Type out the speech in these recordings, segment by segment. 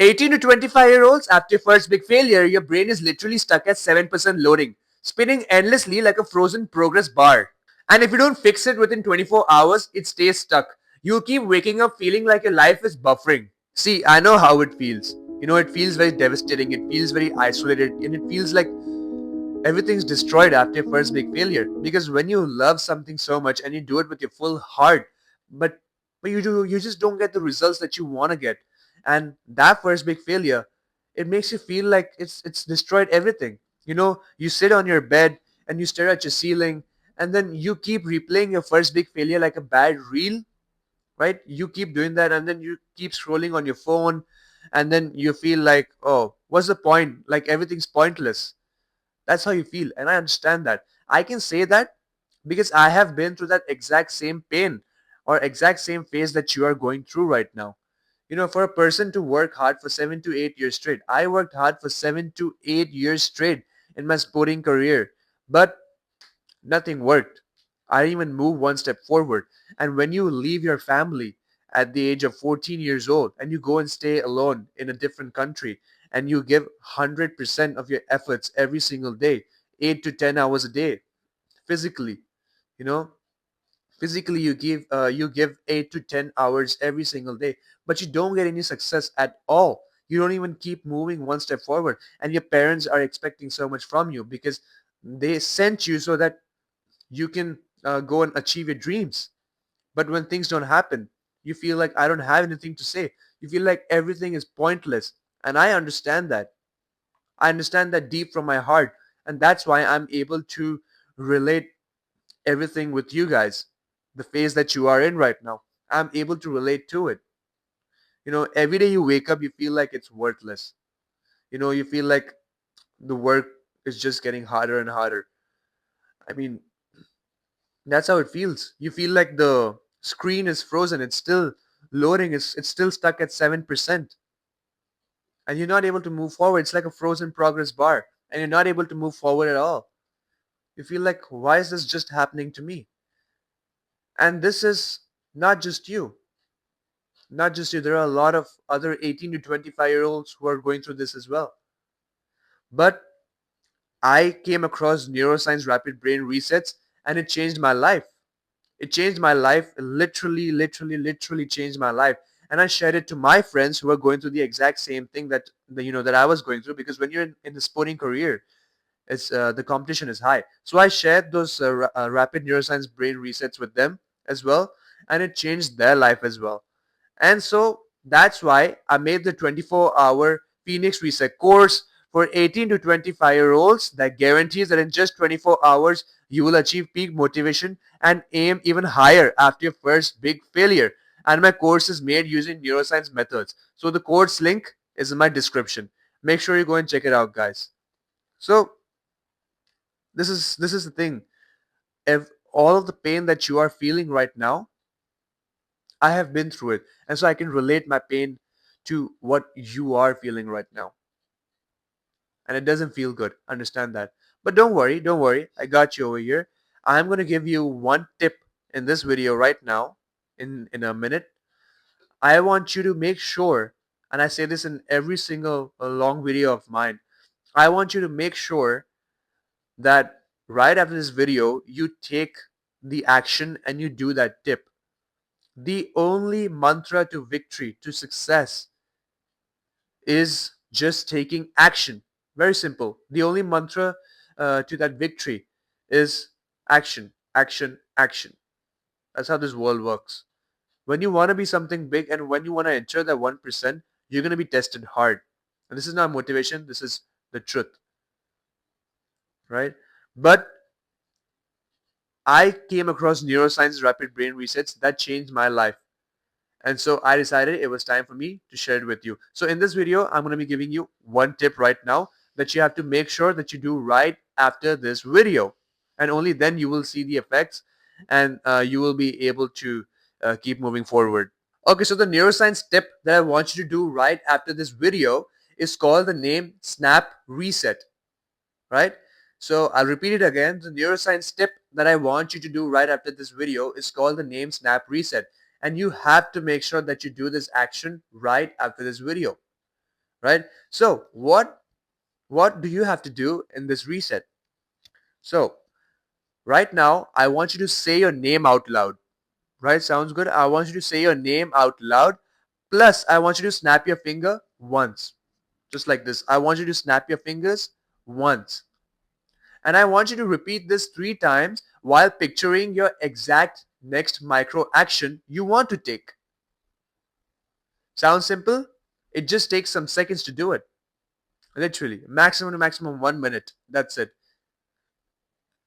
18 to 25-year-olds, after your first big failure, your brain is literally stuck at 7% loading, spinning endlessly like a frozen progress bar. And if you don't fix it within 24 hours, it stays stuck. You keep waking up feeling like your life is buffering. See, I know how it feels. It feels very devastating, it feels very isolated, and it feels like everything's destroyed after your first big failure. Because when you love something so much and you do it with your full heart, but you just don't get the results that you want to get. And that first big failure, it makes you feel like it's destroyed everything. You sit on your bed and you stare at your ceiling, and then you keep replaying your first big failure like a bad reel, right? You keep doing that, and then you keep scrolling on your phone, and then you feel like, oh, what's the point? Like everything's pointless. That's how you feel. And I understand that. I can say that because I have been through that exact same pain or exact same phase that you are going through right now. For a person to work hard for 7 to 8 years straight, I worked hard for 7 to 8 years straight in my sporting career, but nothing worked. I didn't even move one step forward. And when you leave your family at the age of 14 years old and you go and stay alone in a different country and you give 100% of your efforts every single day, 8 to 10 hours a day, physically, you know, physically you give 8 to 10 hours every single day, but you don't get any success at all. You don't even keep moving one step forward, and your parents are expecting so much from you because they sent you so that you can go and achieve your dreams. But when things don't happen, you feel like, I don't have anything to say. You feel like everything is pointless. And I understand that. I understand that deep from my heart. And that's why I'm able to relate everything with you guys. The phase that you are in right now, I'm able to relate to it. Every day you wake up, you feel like it's worthless. You feel like the work is just getting harder and harder. I mean, that's how it feels. You feel like the screen is frozen. It's still loading. It's still stuck at 7%. And you're not able to move forward. It's like a frozen progress bar. And you're not able to move forward at all. You feel like, why is this just happening to me? And this is not just you. Not just you. There are a lot of other 18 to 25-year-olds who are going through this as well. But I came across neuroscience rapid brain resets, and it changed my life. It changed my life, literally, literally, literally changed my life. And I shared it to my friends who are going through the exact same thing that I was going through, because when you're in the sporting career, it's the competition is high. So I shared those rapid neuroscience brain resets with them as well, and it changed their life as well. And so that's why I made the 24-hour Phoenix Reset course for 18 to 25-year-olds that guarantees that in just 24 hours, you will achieve peak motivation and aim even higher after your first big failure. And my course is made using neuroscience methods. So the course link is in my description. Make sure you go and check it out, guys. So this is the thing. If all of the pain that you are feeling right now, I have been through it. And so I can relate my pain to what you are feeling right now. And it doesn't feel good. Understand that. But don't worry, don't worry. I got you over here. I'm going to give you one tip in this video right now, in a minute. I want you to make sure, and I say this in every single long video of mine, I want you to make sure that right after this video, you take the action and you do that tip. The only mantra to victory, to success, is just taking action. Very simple. The only mantra to that victory is action, action, action. That's how this world works. When you want to be something big and when you want to enter that 1%, you're going to be tested hard. And this is not motivation, this is the truth, right? But I came across neuroscience rapid brain resets that changed my life. And so I decided it was time for me to share it with you. So in this video, I'm going to be giving you one tip right now that you have to make sure that you do right after this video. And only then you will see the effects, and you will be able to keep moving forward. Okay, so the neuroscience tip that I want you to do right after this video is called the name Snap Reset, right? So I'll repeat it again. The neuroscience tip that I want you to do right after this video is called the name Snap Reset. And you have to make sure that you do this action right after this video. right? So what do you have to do in this reset? So right now, I want you to say your name out loud. Right? Sounds good. I want you to say your name out loud. Plus, I want you to snap your finger once. Just like this. I want you to snap your fingers once. And I want you to repeat this 3 times while picturing your exact next micro action you want to take. Sounds simple? It just takes some seconds to do it. Literally. Maximum to maximum 1 minute. That's it.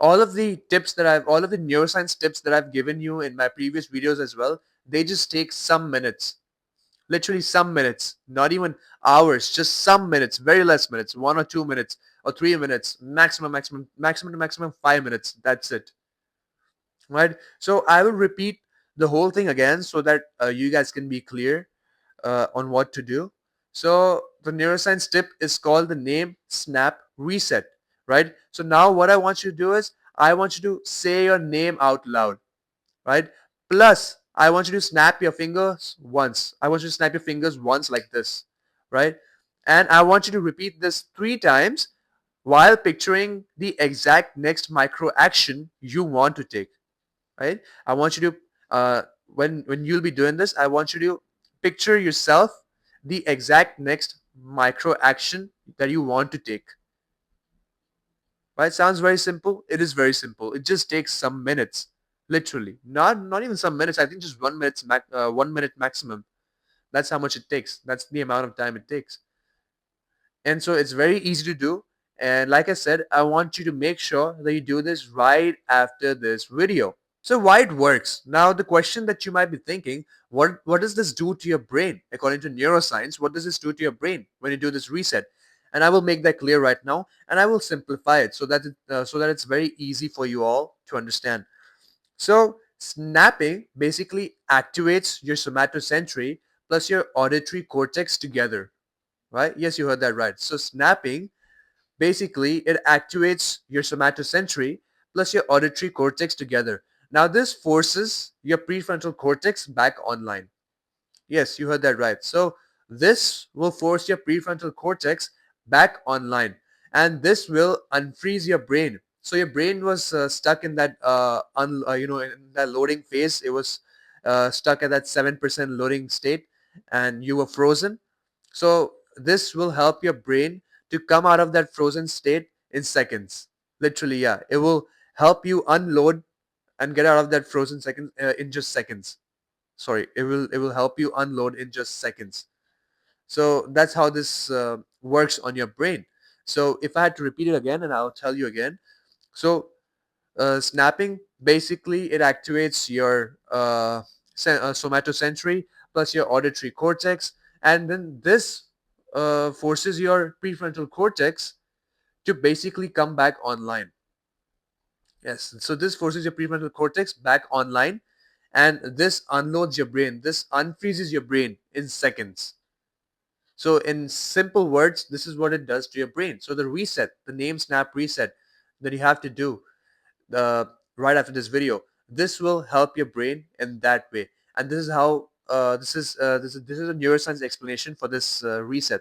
All of the neuroscience tips that I've given you in my previous videos as well, they just take some minutes. Literally some minutes, not even hours, just some minutes, very less minutes, 1 or 2 minutes or 3 minutes, maximum to maximum 5 minutes. That's it, right? So I will repeat the whole thing again so that you guys can be clear on what to do. So the neuroscience tip is called the name snap reset, right? So now what I want you to do is I want you to say your name out loud, right? Plus, I want you to snap your fingers once. I want you to snap your fingers once like this, right? And I want you to repeat this 3 times while picturing the exact next micro action you want to take, right? I want you to, when you'll be doing this, I want you to picture yourself the exact next micro action that you want to take. Right? Sounds very simple. It is very simple. It just takes some minutes, literally. Not even some minutes. I think just 1 minute maximum. That's how much it takes. That's the amount of time it takes. And so it's very easy to do. And like I said, I want you to make sure that you do this right after this video. So why it works? Now the question that you might be thinking, what does this do to your brain? According to neuroscience, what does this do to your brain when you do this reset? And I will make that clear right now, and I will simplify it so that it's very easy for you all to understand. So snapping basically activates your somatosensory plus your auditory cortex together, right? Yes, you heard that right. So snapping basically, it activates your somatosensory plus your auditory cortex together. Now, this forces your prefrontal cortex back online. Yes, you heard that right. So, this will force your prefrontal cortex back online, and this will unfreeze your brain. So, your brain was stuck in that, in that loading phase. It was stuck at that 7% loading state, and you were frozen. So this will help your brain to come out of that frozen state in seconds. Literally, yeah. It will help you unload and get out of that frozen second in just seconds. Sorry, it will help you unload in just seconds. So that's how this works on your brain. So if I had to repeat it again, and I'll tell you again. So snapping basically it activates your somatosensory plus your auditory cortex, and then this forces your prefrontal cortex to basically come back online. Yes, so this forces your prefrontal cortex back online, and this unloads your brain. This unfreezes your brain in seconds. So in simple words, this is what it does to your brain. So the reset, the name snap reset that you have to do uh, right after this video. This will help your brain in that way, and this is how this is a neuroscience explanation for this reset.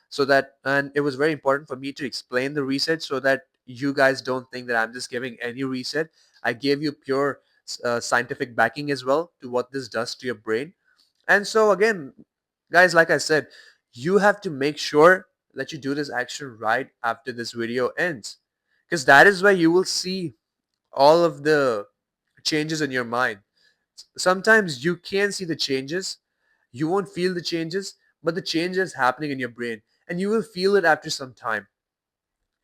So that, and it was very important for me to explain the reset so that you guys don't think that I'm just giving any reset. I gave you pure scientific backing as well to what this does to your brain. And so again, guys, like I said, you have to make sure that you do this action right after this video ends, because that is where you will see all of the changes in your mind. Sometimes you can see the changes, you won't feel the changes, but the change is happening in your brain, and you will feel it after some time.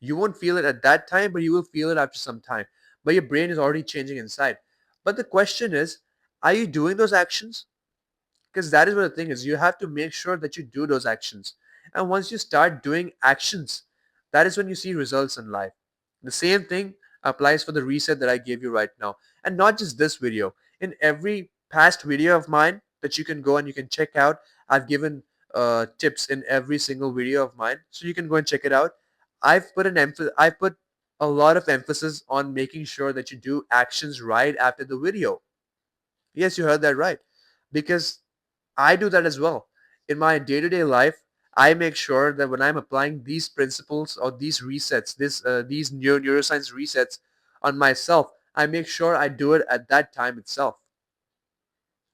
You won't feel it at that time, but you will feel it after some time. But your brain is already changing inside. But the question is, are you doing those actions? Because that is what the thing is. You have to make sure that you do those actions. And once you start doing actions, that is when you see results in life. The same thing applies for the reset that I gave you right now. And not just this video. In every past video of mine that you can go and you can check out, I've given tips in every single video of mine. So you can go and check it out. I've put a lot of emphasis on making sure that you do actions right after the video. Yes, you heard that right. Because I do that as well. In my day-to-day life, I make sure that when I'm applying these principles or these resets, these neuroscience resets on myself, I make sure I do it at that time itself,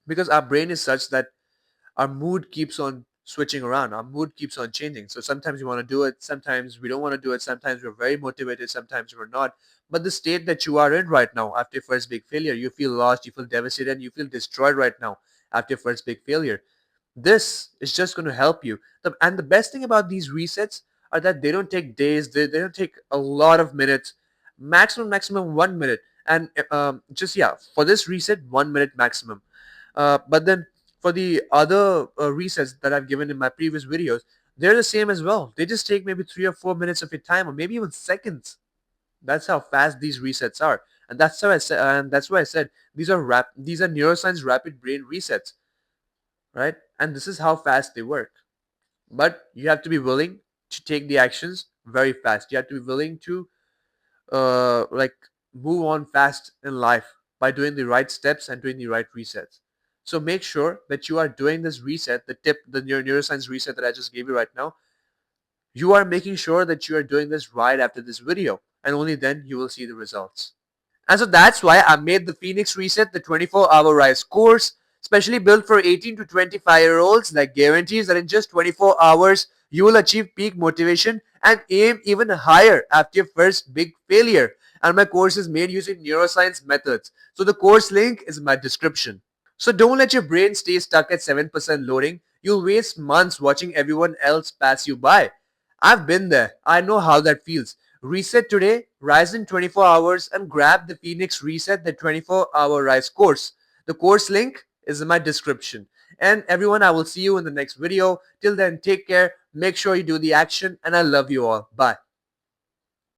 because our brain is such that our mood keeps on switching around. Our mood keeps on changing. So sometimes we want to do it, sometimes we don't want to do it, sometimes we're very motivated, sometimes we're not. But the state that you are in right now after your first big failure, you feel lost, you feel devastated, and you feel destroyed right now after your first big failure. This is just going to help you. And the best thing about these resets are that they don't take days, they don't take a lot of minutes, maximum 1 minute. And just, yeah, for this reset, 1 minute maximum. But then for the other resets that I've given in my previous videos, they're the same as well. They just take maybe 3 or 4 minutes of your time, or maybe even seconds. That's how fast these resets are, and that's how I said. And that's why I said these are neuroscience rapid brain resets, right? And this is how fast they work. But you have to be willing to take the actions very fast. You have to be willing to like move on fast in life by doing the right steps and doing the right resets. So make sure that you are doing this reset, the neuroscience reset that I just gave you right now. You are making sure that you are doing this right after this video, and only then you will see the results. And so that's why I made the Phoenix Reset the 24-hour Rise course, specially built for 18 to 25-year-olds that guarantees that in just 24 hours, you will achieve peak motivation and aim even higher after your first big failure. And my course is made using neuroscience methods. So the course link is in my description. So don't let your brain stay stuck at 7% loading. You'll waste months watching everyone else pass you by. I've been there. I know how that feels. Reset today, rise in 24 hours, and grab the Phoenix Reset, the 24-hour Rise course. The course link is in my description. And everyone, I will see you in the next video. Till then, take care, make sure you do the action, and I love you all. Bye.